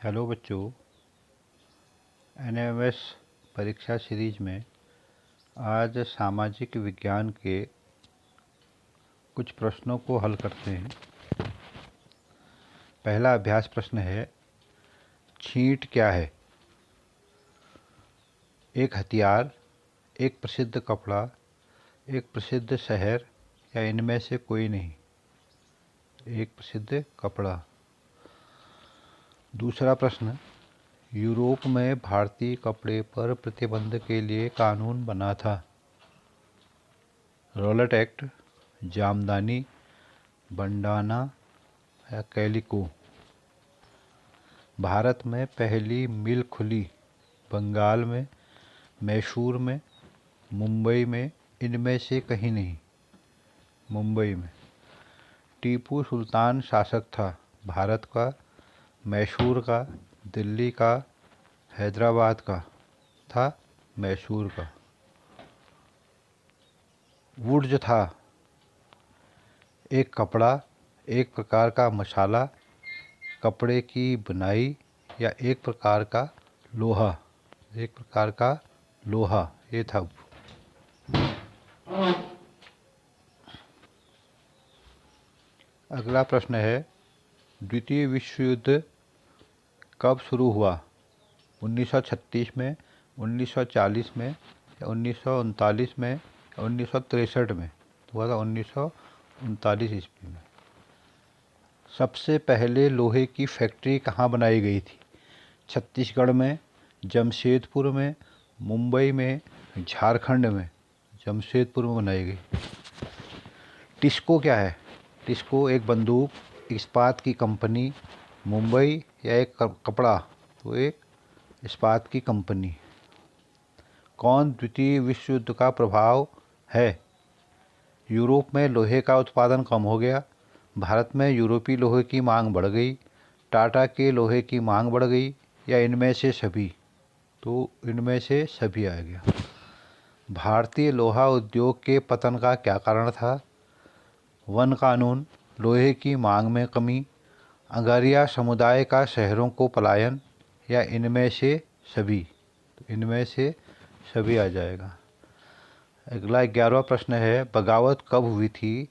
Hello बच्चों, NMS परीक्षा series में आज सामाजिक विज्ञान के कुछ प्रश्नों को हल करते हैं। पहला अभ्यास प्रश्न है, छींट क्या है? एक हथियार, एक प्रसिद्ध कपड़ा, एक प्रसिद्ध शहर या इनमें से कोई नहीं? एक प्रसिद्ध कपड़ा। दूसरा प्रश्न, यूरोप में भारतीय कपड़े पर प्रतिबंध के लिए कानून बना था। रॉलेट एक्ट, जामदानी, बंडाना या कैलिको। भारत में पहली मिल खुली बंगाल में, मैसूर में, मुंबई में, इनमें से कहीं नहीं? मुंबई में। टीपू सुल्तान शासक था, भारत का, मैसूर का, दिल्ली का, हैदराबाद का? था मैसूर का। वुड्स था एक कपड़ा, एक प्रकार का मसाला, कपड़े की बुनाई या एक प्रकार का लोहा? एक प्रकार का लोहा ये था। अगला प्रश्न है, द्वितीय विश्व युद्ध कब शुरू हुआ? 1936 में, 1940 में या 1939 में या 1963 में? तो हुआ था 1939 ईस्वी में। सबसे पहले लोहे की फैक्ट्री कहाँ बनाई गई थी? छत्तीसगढ़ में, जमशेदपुर में, मुंबई में, झारखंड में? जमशेदपुर में बनाई गई। टिस्को क्या है? टिस्को एक बंदूक, इस्पात की कंपनी, मुंबई या एक कपड़ा? तो एक इस्पात की कंपनी। कौन द्वितीय विश्व युद्ध का प्रभाव है? यूरोप में लोहे का उत्पादन कम हो गया, भारत में यूरोपीय लोहे की मांग बढ़ गई, टाटा के लोहे की मांग बढ़ गई या इनमें से सभी? तो इनमें से सभी आ गया। भारतीय लोहा उद्योग के पतन का क्या कारण था? वन कानून, लोहे की मांग में कमी, अगरिया समुदाय का शहरों को पलायन या इनमें से सभी? तो इनमें से सभी आ जाएगा। अगला 11वां प्रश्न है, बगावत कब हुई थी?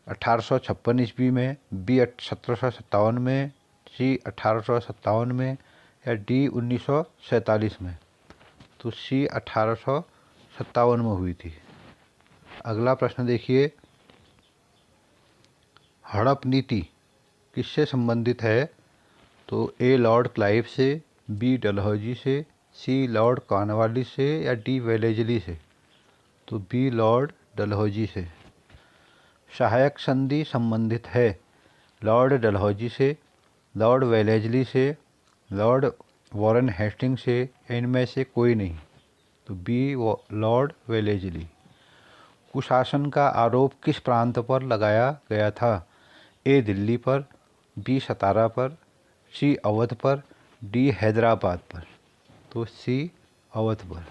1856 ईस्वी में, बी 1757 में, सी 1857 में या डी 1947 में? तो सी 1857 में हुई थी। अगला प्रश्न देखिए, हड़प नीति किससे संबंधित है? तो ए लॉर्ड क्लाइव से, बी डलहौजी से, सी लॉर्ड कॉर्नवालिस से या डी वेलेजली से? तो बी लॉर्ड डलहौजी से। सहायक संधि संबंधित है लॉर्ड डलहौजी से, लॉर्ड वेलेजली से, लॉर्ड वॉरेन हेस्टिंग्स से या इनमें से कोई नहीं? तो बी लॉर्ड वेलेजली। कुशासन का आरोप किस प्रांत पर लगाया गया था? ए दिल्ली पर, बी सतारा पर, सी अवध पर, डी हैदराबाद पर? तो सी अवध पर।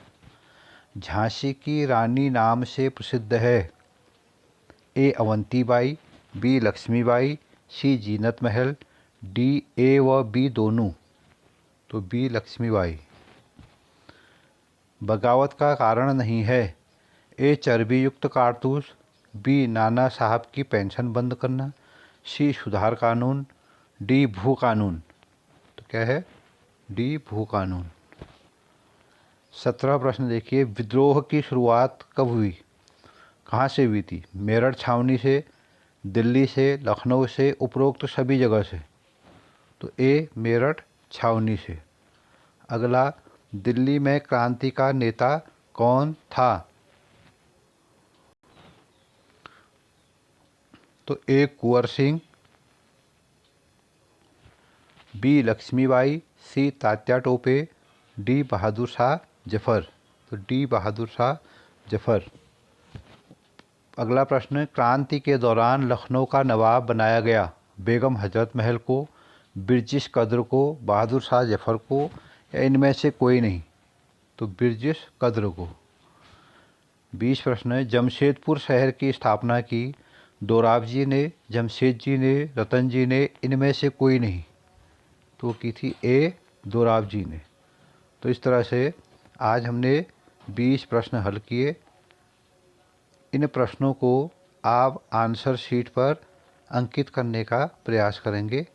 झांसी की रानी नाम से प्रसिद्ध है? ए Avantibai, B Lakshmibai, C Zeenat Mahal, D A व बी दोनों? तो बी लक्ष्मीबाई। बगावत का कारण नहीं है? ए चर्बी युक्त कारतूस, बी नाना साहब की पेंशन बंद करना, सी सुधार कानून, डी भू कानून? तो क्या है? डी भू कानून। 17वां प्रश्न देखिए, विद्रोह की शुरुआत कब हुई? कहाँ से हुई थी? मेरठ छावनी से, दिल्ली से, लखनऊ से, उपरोक्त सभी जगह से? तो ए मेरठ छावनी से। अगला, दिल्ली में क्रांति का नेता कौन था? तो ए कुंवर सिंह, बी लक्ष्मीबाई, सी तात्या टोपे, डी बहादुर शाह जफर? तो डी बहादुर शाह जफर। अगला प्रश्न, क्रांति के दौरान लखनऊ का नवाब बनाया गया बेगम हजरत महल को, ब्रिटिश कद्र को, बहादुर शाह जफर को या इनमें से कोई नहीं? तो ब्रिटिश कद्र को। 20 प्रश्न, जमशेदपुर शहर की स्थापना की दोराबजी ने, जमशेद जी ने, रतन जी ने, इनमें से कोई नहीं? तो वो की थी ए दोराब जी ने। तो इस तरह से आज हमने 20 प्रश्न हल किए। इन प्रश्नों को आप आंसर शीट पर अंकित करने का प्रयास करेंगे।